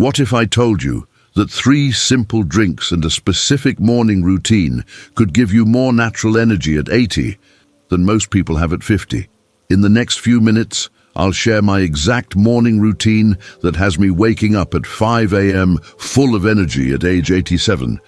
What if I told you that 3 simple drinks and a specific morning routine could give you more natural energy at 80 than most people have at 50? In the next few minutes, I'll share my exact morning routine that has me waking up at 5 a.m. full of energy at age 87.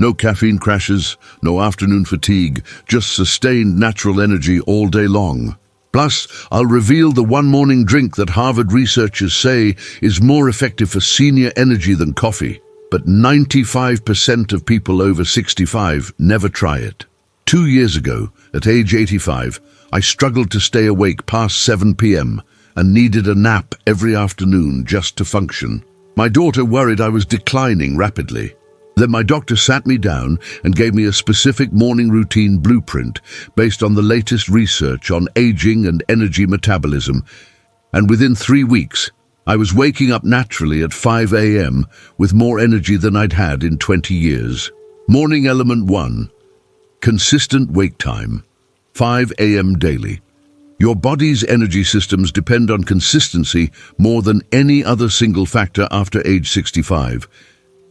No caffeine crashes, no afternoon fatigue, just sustained natural energy all day long. Plus, I'll reveal the one morning drink that Harvard researchers say is more effective for senior energy than coffee. But 95% of people over 65 never try it. 2 years ago, at age 85, I struggled to stay awake past 7 p.m. and needed a nap every afternoon just to function. My daughter worried I was declining rapidly. Then my doctor sat me down and gave me a specific morning routine blueprint based on the latest research on aging and energy metabolism. And within 3 weeks, I was waking up naturally at 5 a.m. with more energy than I'd had in 20 years. Morning element 1. Consistent wake time. 5 a.m. daily. Your body's energy systems depend on consistency more than any other single factor after age 65.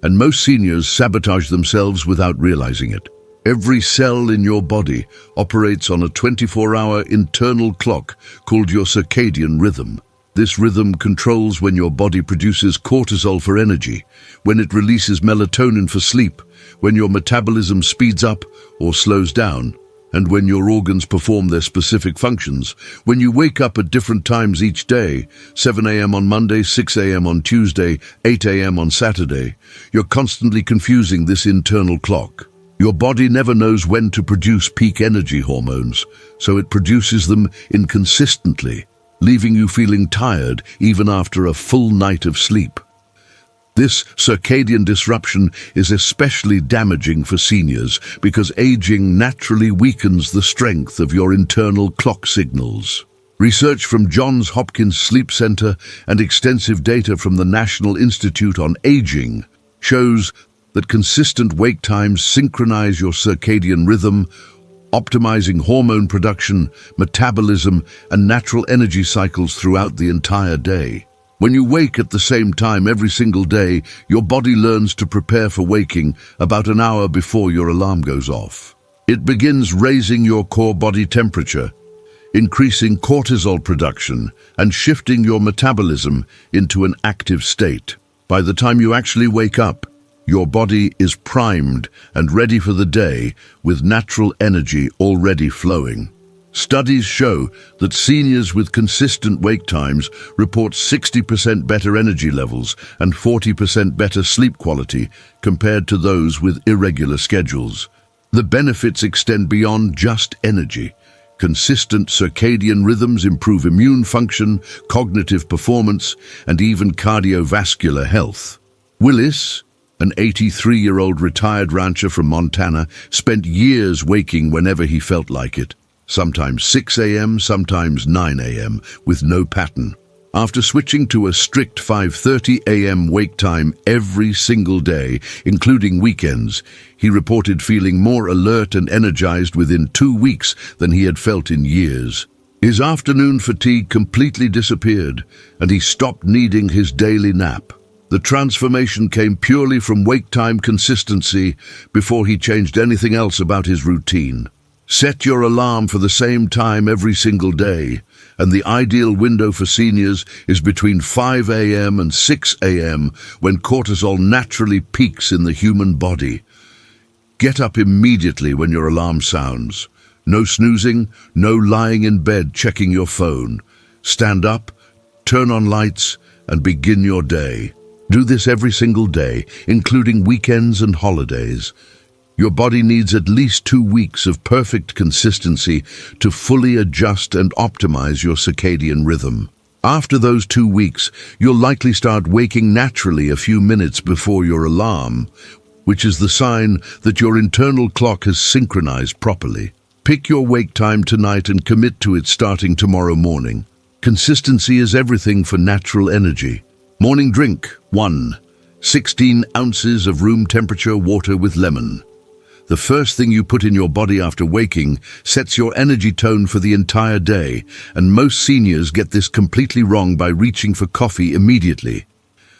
And most seniors sabotage themselves without realizing it. Every cell in your body operates on a 24-hour internal clock called your circadian rhythm. This rhythm controls when your body produces cortisol for energy, when it releases melatonin for sleep, when your metabolism speeds up or slows down, and when your organs perform their specific functions. When you wake up at different times each day, 7 a.m. on Monday, 6 a.m. on Tuesday, 8 a.m. on Saturday, you're constantly confusing this internal clock. Your body never knows when to produce peak energy hormones, so it produces them inconsistently, leaving you feeling tired even after a full night of sleep. This circadian disruption is especially damaging for seniors because aging naturally weakens the strength of your internal clock signals. Research from Johns Hopkins Sleep Center and extensive data from the National Institute on Aging shows that consistent wake times synchronize your circadian rhythm, optimizing hormone production, metabolism, and natural energy cycles throughout the entire day. When you wake at the same time every single day, your body learns to prepare for waking about an hour before your alarm goes off. It begins raising your core body temperature, increasing cortisol production, and shifting your metabolism into an active state. By the time you actually wake up, your body is primed and ready for the day with natural energy already flowing. Studies show that seniors with consistent wake times report 60% better energy levels and 40% better sleep quality compared to those with irregular schedules. The benefits extend beyond just energy. Consistent circadian rhythms improve immune function, cognitive performance, and even cardiovascular health. Willis, an 83-year-old retired rancher from Montana, spent years waking whenever he felt like it. Sometimes 6 a.m., sometimes 9 a.m., with no pattern. After switching to a strict 5:30 a.m. wake time every single day, including weekends, he reported feeling more alert and energized within 2 weeks than he had felt in years. His afternoon fatigue completely disappeared, and he stopped needing his daily nap. The transformation came purely from wake time consistency before he changed anything else about his routine. Set your alarm for the same time every single day, and the ideal window for seniors is between 5 a.m. and 6 a.m. when cortisol naturally peaks in the human body. Get up immediately when your alarm sounds. No snoozing, no lying in bed checking your phone. Stand up, turn on lights, and begin your day. Do this every single day, including weekends and holidays. Your body needs at least 2 weeks of perfect consistency to fully adjust and optimize your circadian rhythm. After those 2 weeks, you'll likely start waking naturally a few minutes before your alarm, which is the sign that your internal clock has synchronized properly. Pick your wake time tonight and commit to it starting tomorrow morning. Consistency is everything for natural energy. Morning drink 1. 16 ounces of room temperature water with lemon. The first thing you put in your body after waking sets your energy tone for the entire day, and most seniors get this completely wrong by reaching for coffee immediately.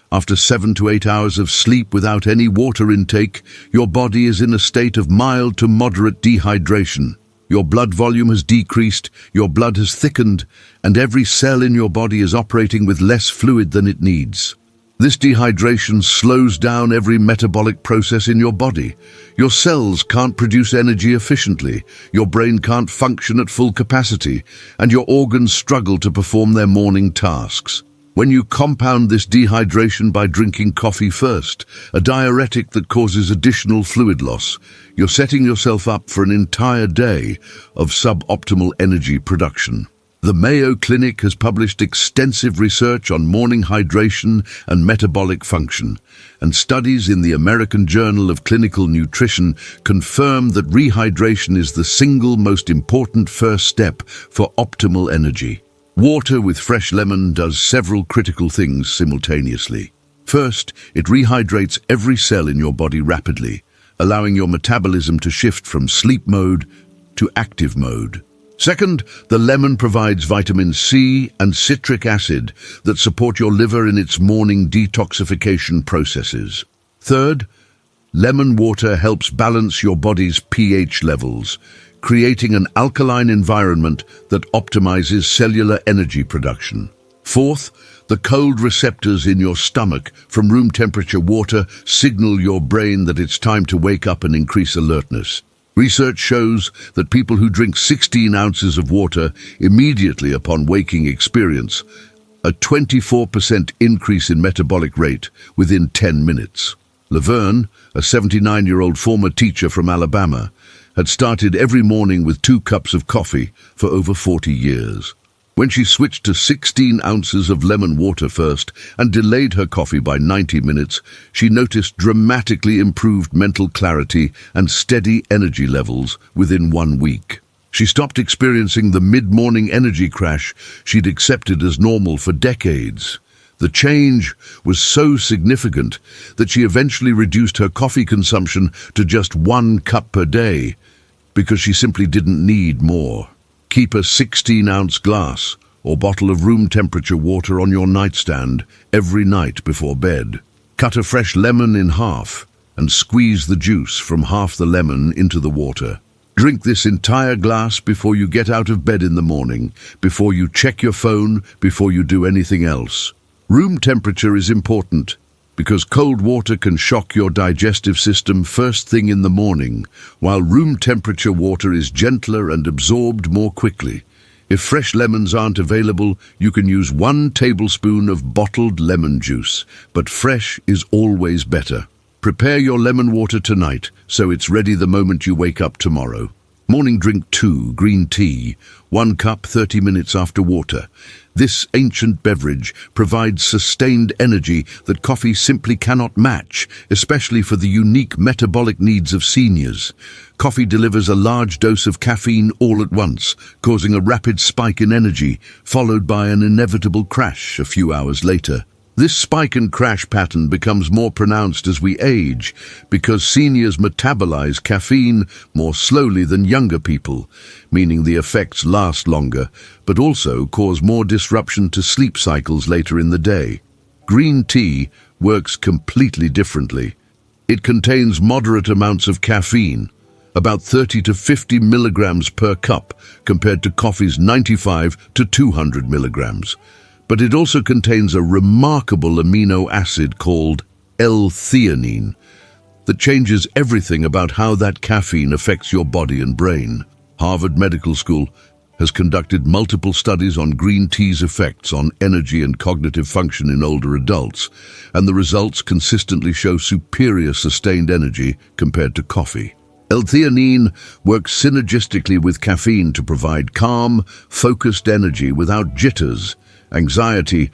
After 7 to 8 hours of sleep without any water intake, your body is in a state of mild to moderate dehydration. Your blood volume has decreased, your blood has thickened, and every cell in your body is operating with less fluid than it needs. This dehydration slows down every metabolic process in your body. Your cells can't produce energy efficiently, your brain can't function at full capacity, and your organs struggle to perform their morning tasks. When you compound this dehydration by drinking coffee first, a diuretic that causes additional fluid loss, you're setting yourself up for an entire day of suboptimal energy production. The Mayo Clinic has published extensive research on morning hydration and metabolic function, and studies in the American Journal of Clinical Nutrition confirm that rehydration is the single most important first step for optimal energy. Water with fresh lemon does several critical things simultaneously. First, it rehydrates every cell in your body rapidly, allowing your metabolism to shift from sleep mode to active mode. Second, the lemon provides vitamin C and citric acid that support your liver in its morning detoxification processes. Third, lemon water helps balance your body's pH levels, creating an alkaline environment that optimizes cellular energy production. Fourth, the cold receptors in your stomach from room temperature water signal your brain that it's time to wake up and increase alertness. Research shows that people who drink 16 ounces of water immediately upon waking experience a 24% increase in metabolic rate within 10 minutes. Laverne, a 79-year-old former teacher from Alabama, had started every morning with 2 cups of coffee for over 40 years. When she switched to 16 ounces of lemon water first and delayed her coffee by 90 minutes, she noticed dramatically improved mental clarity and steady energy levels within 1 week. She stopped experiencing the mid-morning energy crash she'd accepted as normal for decades. The change was so significant that she eventually reduced her coffee consumption to just 1 cup per day because she simply didn't need more. Keep a 16-ounce glass or bottle of room temperature water on your nightstand every night before bed. Cut a fresh lemon in half and squeeze the juice from half the lemon into the water. Drink this entire glass before you get out of bed in the morning, before you check your phone, before you do anything else. Room temperature is important because cold water can shock your digestive system first thing in the morning, while room temperature water is gentler and absorbed more quickly. If fresh lemons aren't available, you can use 1 tablespoon of bottled lemon juice, but fresh is always better. Prepare your lemon water tonight so it's ready the moment you wake up tomorrow. Morning drink 2, green tea, 1 cup 30 minutes after water. This ancient beverage provides sustained energy that coffee simply cannot match, especially for the unique metabolic needs of seniors. Coffee delivers a large dose of caffeine all at once, causing a rapid spike in energy, followed by an inevitable crash a few hours later. This spike and crash pattern becomes more pronounced as we age because seniors metabolize caffeine more slowly than younger people, meaning the effects last longer, but also cause more disruption to sleep cycles later in the day. Green tea works completely differently. It contains moderate amounts of caffeine, about 30 to 50 milligrams per cup compared to coffee's 95 to 200 milligrams. But it also contains a remarkable amino acid called L-theanine that changes everything about how that caffeine affects your body and brain. Harvard Medical School has conducted multiple studies on green tea's effects on energy and cognitive function in older adults, and the results consistently show superior sustained energy compared to coffee. L-theanine works synergistically with caffeine to provide calm, focused energy without jitters, anxiety,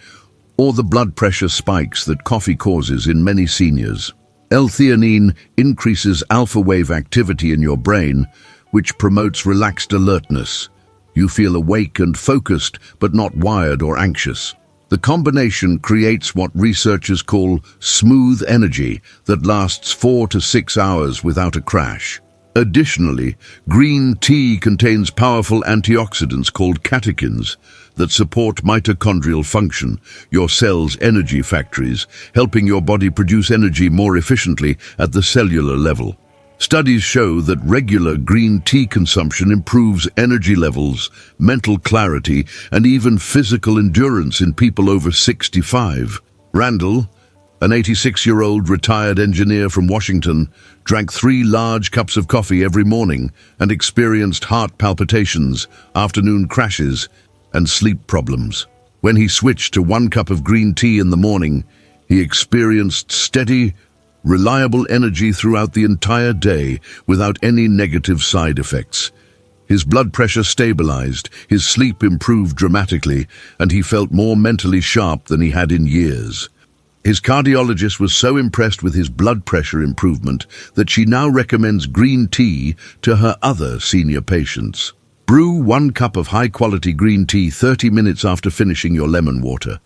or the blood pressure spikes that coffee causes in many seniors. L-theanine increases alpha wave activity in your brain, which promotes relaxed alertness. You feel awake and focused, but not wired or anxious. The combination creates what researchers call smooth energy that lasts 4 to 6 hours without a crash. Additionally, green tea contains powerful antioxidants called catechins that support mitochondrial function, your cells' energy factories, helping your body produce energy more efficiently at the cellular level. Studies show that regular green tea consumption improves energy levels, mental clarity, and even physical endurance in people over 65. Randall, an 86-year-old retired engineer from Washington, drank 3 large cups of coffee every morning and experienced heart palpitations, afternoon crashes, and sleep problems. When he switched to 1 cup of green tea in the morning, he experienced steady, reliable energy throughout the entire day without any negative side effects. His blood pressure stabilized, his sleep improved dramatically, and he felt more mentally sharp than he had in years. His cardiologist was so impressed with his blood pressure improvement that she now recommends green tea to her other senior patients. Brew 1 cup of high-quality green tea 30 minutes after finishing your lemon water.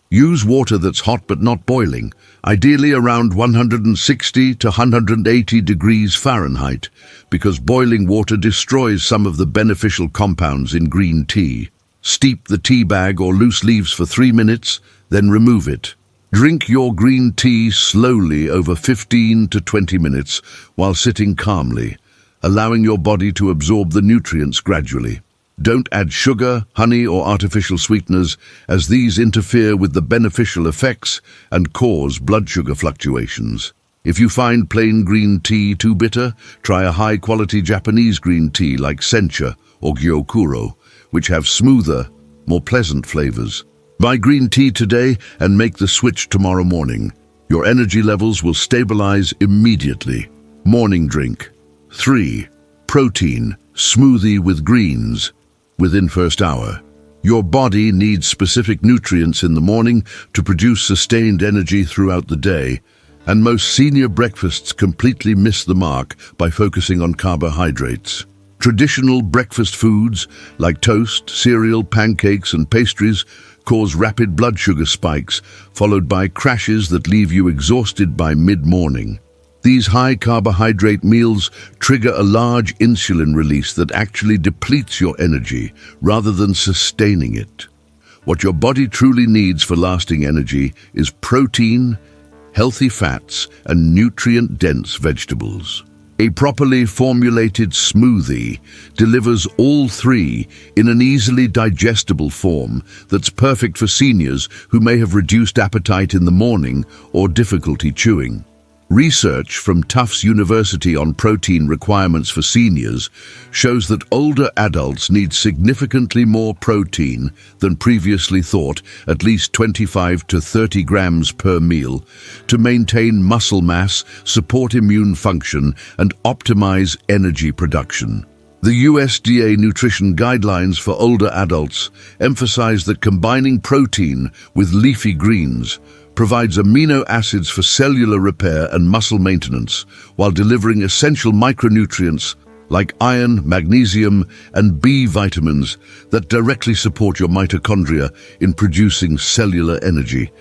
Use water that's hot but not boiling, ideally around 160 to 180 degrees Fahrenheit, because boiling water destroys some of the beneficial compounds in green tea. Steep the tea bag or loose leaves for 3 minutes, then remove it. Drink your green tea slowly over 15 to 20 minutes while sitting calmly, allowing your body to absorb the nutrients gradually. Don't add sugar, honey, or artificial sweeteners, as these interfere with the beneficial effects and cause blood sugar fluctuations. If you find plain green tea too bitter, try a high-quality Japanese green tea like sencha or gyokuro, which have smoother, more pleasant flavors. Buy green tea today and make the switch tomorrow morning. Your energy levels will stabilize immediately. Morning drink. 3. Protein, smoothie with greens. Within first hour. Your body needs specific nutrients in the morning to produce sustained energy throughout the day, and most senior breakfasts completely miss the mark by focusing on carbohydrates. Traditional breakfast foods like toast, cereal, pancakes, and pastries cause rapid blood sugar spikes, followed by crashes that leave you exhausted by mid-morning. These high-carbohydrate meals trigger a large insulin release that actually depletes your energy rather than sustaining it. What your body truly needs for lasting energy is protein, healthy fats, and nutrient-dense vegetables. A properly formulated smoothie delivers all 3 in an easily digestible form that's perfect for seniors who may have reduced appetite in the morning or difficulty chewing. Research from Tufts University on protein requirements for seniors shows that older adults need significantly more protein than previously thought, at least 25 to 30 grams per meal, to maintain muscle mass, support immune function, and optimize energy production. The USDA nutrition guidelines for older adults emphasize that combining protein with leafy greens provides amino acids for cellular repair and muscle maintenance, while delivering essential micronutrients like iron, magnesium, and B vitamins that directly support your mitochondria in producing cellular energy.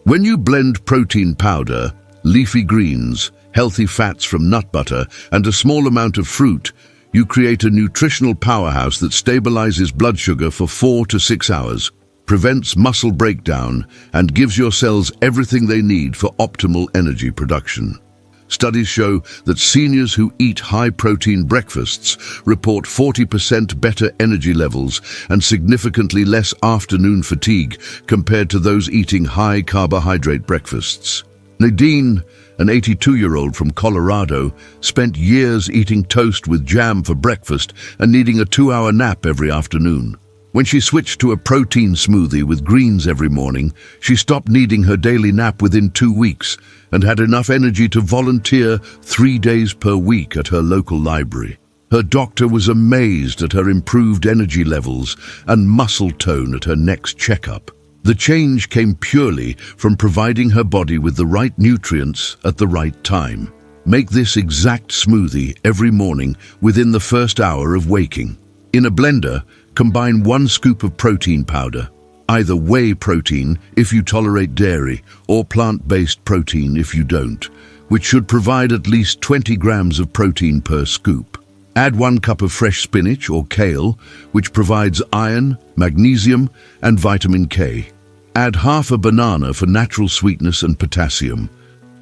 When you blend protein powder, leafy greens, healthy fats from nut butter, and a small amount of fruit, you create a nutritional powerhouse that stabilizes blood sugar for 4 to 6 hours, prevents muscle breakdown, and gives your cells everything they need for optimal energy production. Studies show that seniors who eat high-protein breakfasts report 40% better energy levels and significantly less afternoon fatigue compared to those eating high-carbohydrate breakfasts. Nadine, an 82-year-old from Colorado, spent years eating toast with jam for breakfast and needing a 2-hour nap every afternoon. When she switched to a protein smoothie with greens every morning, she stopped needing her daily nap within 2 weeks and had enough energy to volunteer 3 days per week at her local library. Her doctor was amazed at her improved energy levels and muscle tone at her next checkup. The change came purely from providing her body with the right nutrients at the right time. Make this exact smoothie every morning within the first hour of waking. In a blender, combine 1 scoop of protein powder, either whey protein if you tolerate dairy or plant-based protein if you don't, which should provide at least 20 grams of protein per scoop. Add 1 cup of fresh spinach or kale, which provides iron, magnesium, and vitamin K. Add half a banana for natural sweetness and potassium.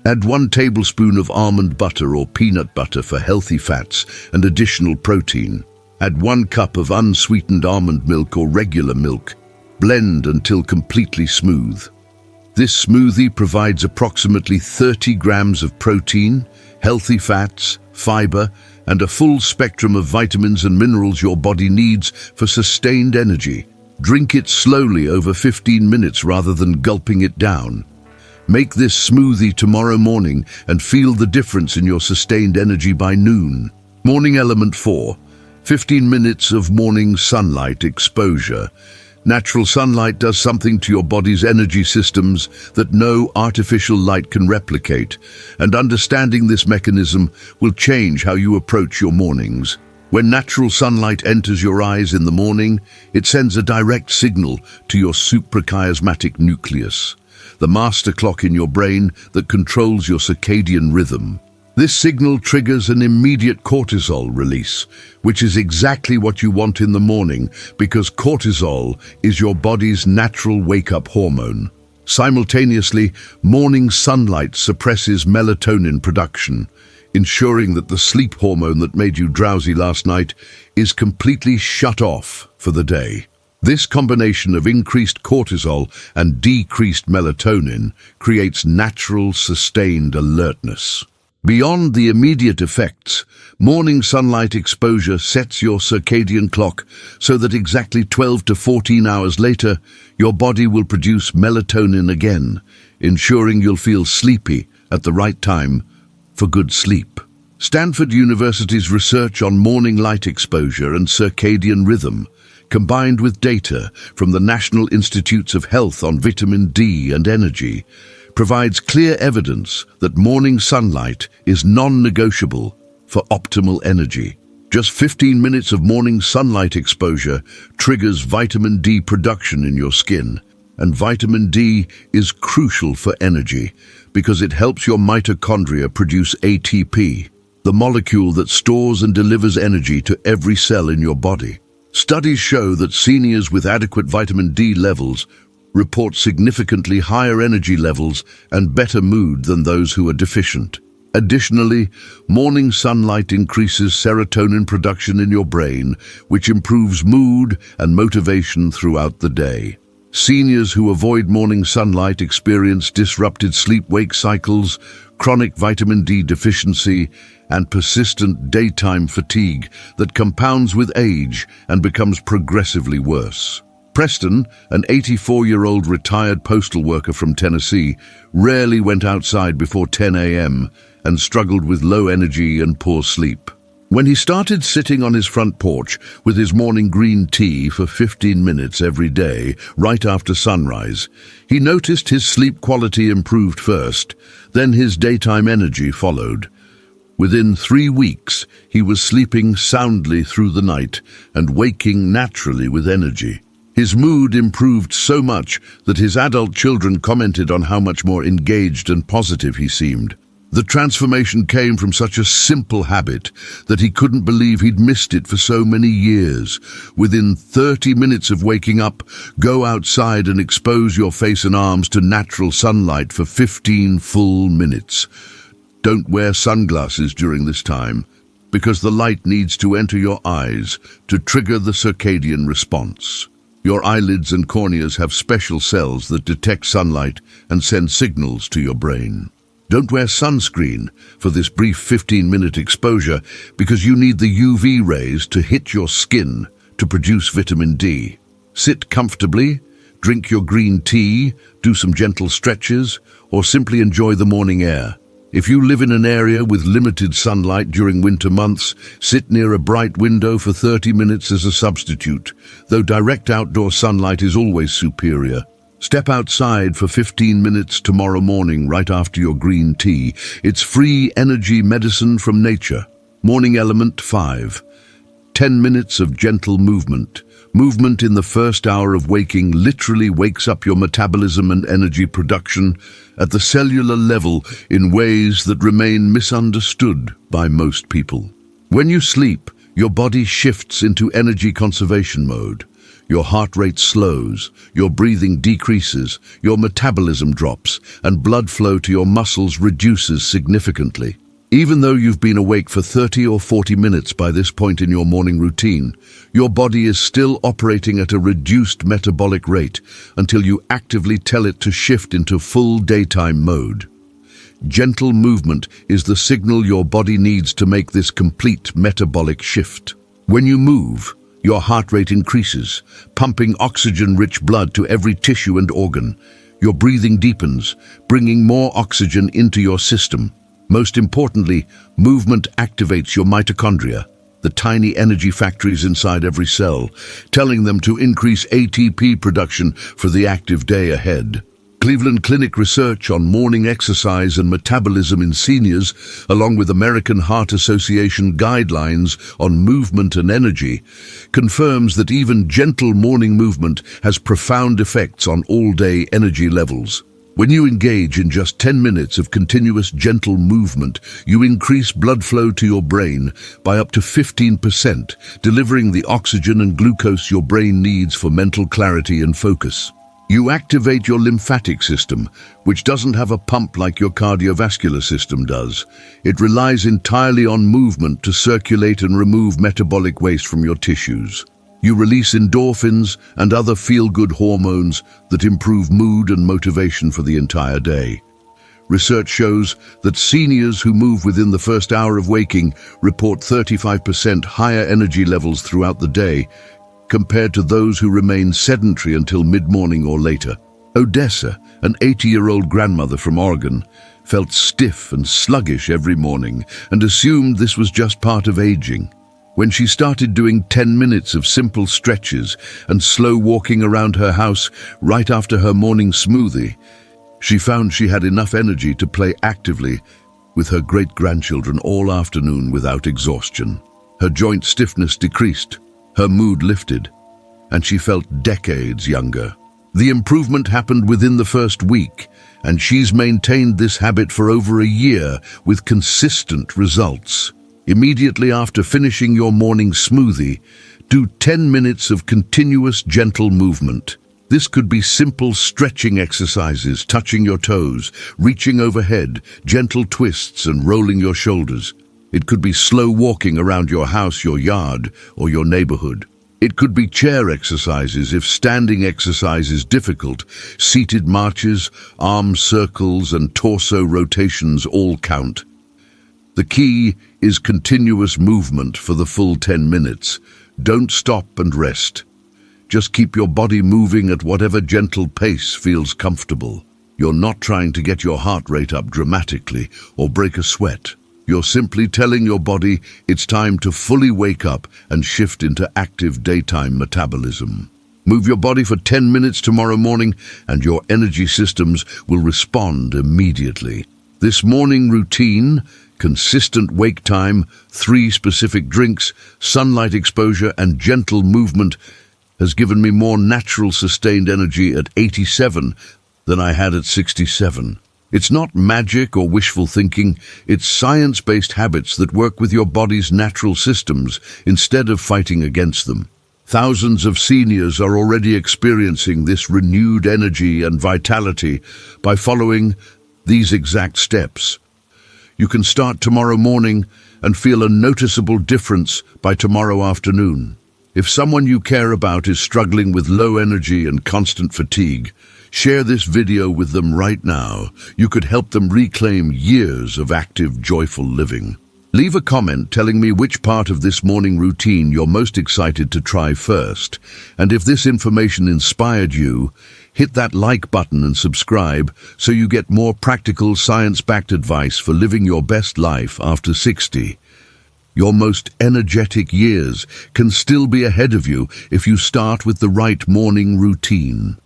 Add 1 tablespoon of almond butter or peanut butter for healthy fats and additional protein. Add 1 cup of unsweetened almond milk or regular milk. Blend until completely smooth. This smoothie provides approximately 30 grams of protein, healthy fats, fiber, and a full spectrum of vitamins and minerals your body needs for sustained energy. Drink it slowly over 15 minutes rather than gulping it down. Make this smoothie tomorrow morning and feel the difference in your sustained energy by noon. Morning Element 4. 15 minutes of morning sunlight exposure. Natural sunlight does something to your body's energy systems that no artificial light can replicate, and understanding this mechanism will change how you approach your mornings. When natural sunlight enters your eyes in the morning, it sends a direct signal to your suprachiasmatic nucleus, the master clock in your brain that controls your circadian rhythm. This signal triggers an immediate cortisol release, which is exactly what you want in the morning because cortisol is your body's natural wake-up hormone. Simultaneously, morning sunlight suppresses melatonin production, ensuring that the sleep hormone that made you drowsy last night is completely shut off for the day. This combination of increased cortisol and decreased melatonin creates natural, sustained alertness. Beyond the immediate effects, morning sunlight exposure sets your circadian clock so that exactly 12 to 14 hours later, your body will produce melatonin again, ensuring you'll feel sleepy at the right time for good sleep. Stanford University's research on morning light exposure and circadian rhythm, combined with data from the National Institutes of Health on vitamin D and energy, provides clear evidence that morning sunlight is non-negotiable for optimal energy. Just 15 minutes of morning sunlight exposure triggers vitamin D production in your skin, and vitamin D is crucial for energy because it helps your mitochondria produce ATP, the molecule that stores and delivers energy to every cell in your body. Studies show that seniors with adequate vitamin D levels report significantly higher energy levels and better mood than those who are deficient. Additionally, morning sunlight increases serotonin production in your brain, which improves mood and motivation throughout the day. Seniors who avoid morning sunlight experience disrupted sleep-wake cycles, chronic vitamin D deficiency, and persistent daytime fatigue that compounds with age and becomes progressively worse. Preston, an 84-year-old retired postal worker from Tennessee, rarely went outside before 10 a.m. and struggled with low energy and poor sleep. When he started sitting on his front porch with his morning green tea for 15 minutes every day, right after sunrise, he noticed his sleep quality improved first, then his daytime energy followed. Within 3 weeks, he was sleeping soundly through the night and waking naturally with energy. His mood improved so much that his adult children commented on how much more engaged and positive he seemed. The transformation came from such a simple habit that he couldn't believe he'd missed it for so many years. Within 30 minutes of waking up, go outside and expose your face and arms to natural sunlight for 15 full minutes. Don't wear sunglasses during this time, because the light needs to enter your eyes to trigger the circadian response. Your eyelids and corneas have special cells that detect sunlight and send signals to your brain. Don't wear sunscreen for this brief 15-minute exposure because you need the UV rays to hit your skin to produce vitamin D. Sit comfortably, drink your green tea, do some gentle stretches, or simply enjoy the morning air. If you live in an area with limited sunlight during winter months, sit near a bright window for 30 minutes as a substitute, though direct outdoor sunlight is always superior. Step outside for 15 minutes tomorrow morning right after your green tea. It's free energy medicine from nature. Morning Element 5. 10 minutes of gentle movement. Movement in the first hour of waking literally wakes up your metabolism and energy production at the cellular level in ways that remain misunderstood by most people. When you sleep, your body shifts into energy conservation mode. Your heart rate slows, your breathing decreases, your metabolism drops, and blood flow to your muscles reduces significantly. Even though you've been awake for 30 or 40 minutes by this point in your morning routine, your body is still operating at a reduced metabolic rate until you actively tell it to shift into full daytime mode. Gentle movement is the signal your body needs to make this complete metabolic shift. When you move, your heart rate increases, pumping oxygen-rich blood to every tissue and organ. Your breathing deepens, bringing more oxygen into your system. Most importantly, movement activates your mitochondria, the tiny energy factories inside every cell, telling them to increase ATP production for the active day ahead. Cleveland Clinic research on morning exercise and metabolism in seniors, along with American Heart Association guidelines on movement and energy, confirms that even gentle morning movement has profound effects on all-day energy levels. When you engage in just 10 minutes of continuous gentle movement, you increase blood flow to your brain by up to 15%, delivering the oxygen and glucose your brain needs for mental clarity and focus. You activate your lymphatic system, which doesn't have a pump like your cardiovascular system does. It relies entirely on movement to circulate and remove metabolic waste from your tissues. You release endorphins and other feel-good hormones that improve mood and motivation for the entire day. Research shows that seniors who move within the first hour of waking report 35% higher energy levels throughout the day, compared to those who remain sedentary until mid-morning or later. Odessa, an 80-year-old grandmother from Oregon, felt stiff and sluggish every morning and assumed this was just part of aging. When she started doing 10 minutes of simple stretches and slow walking around her house right after her morning smoothie, she found she had enough energy to play actively with her great-grandchildren all afternoon without exhaustion. Her joint stiffness decreased, her mood lifted, and she felt decades younger. The improvement happened within the first week, and she's maintained this habit for over a year with consistent results. Immediately after finishing your morning smoothie, do 10 minutes of continuous gentle movement. This could be simple stretching exercises, touching your toes, reaching overhead, gentle twists and rolling your shoulders. It could be slow walking around your house, your yard, or your neighborhood. It could be chair exercises if standing exercise is difficult. Seated marches, arm circles, and torso rotations all count. The key is continuous movement for the full 10 minutes. Don't stop and rest. Just keep your body moving at whatever gentle pace feels comfortable. You're not trying to get your heart rate up dramatically or break a sweat. You're simply telling your body it's time to fully wake up and shift into active daytime metabolism. Move your body for 10 minutes tomorrow morning and your energy systems will respond immediately. This morning routine, consistent wake time, 3 specific drinks, sunlight exposure and gentle movement has given me more natural sustained energy at 87 than I had at 67. It's not magic or wishful thinking, it's science-based habits that work with your body's natural systems instead of fighting against them. Thousands of seniors are already experiencing this renewed energy and vitality by following these exact steps. You can start tomorrow morning and feel a noticeable difference by tomorrow afternoon. If someone you care about is struggling with low energy and constant fatigue, share this video with them right now. You could help them reclaim years of active, joyful living. Leave a comment telling me which part of this morning routine you're most excited to try first. And if this information inspired you, hit that like button and subscribe so you get more practical, science-backed advice for living your best life after 60. Your most energetic years can still be ahead of you if you start with the right morning routine.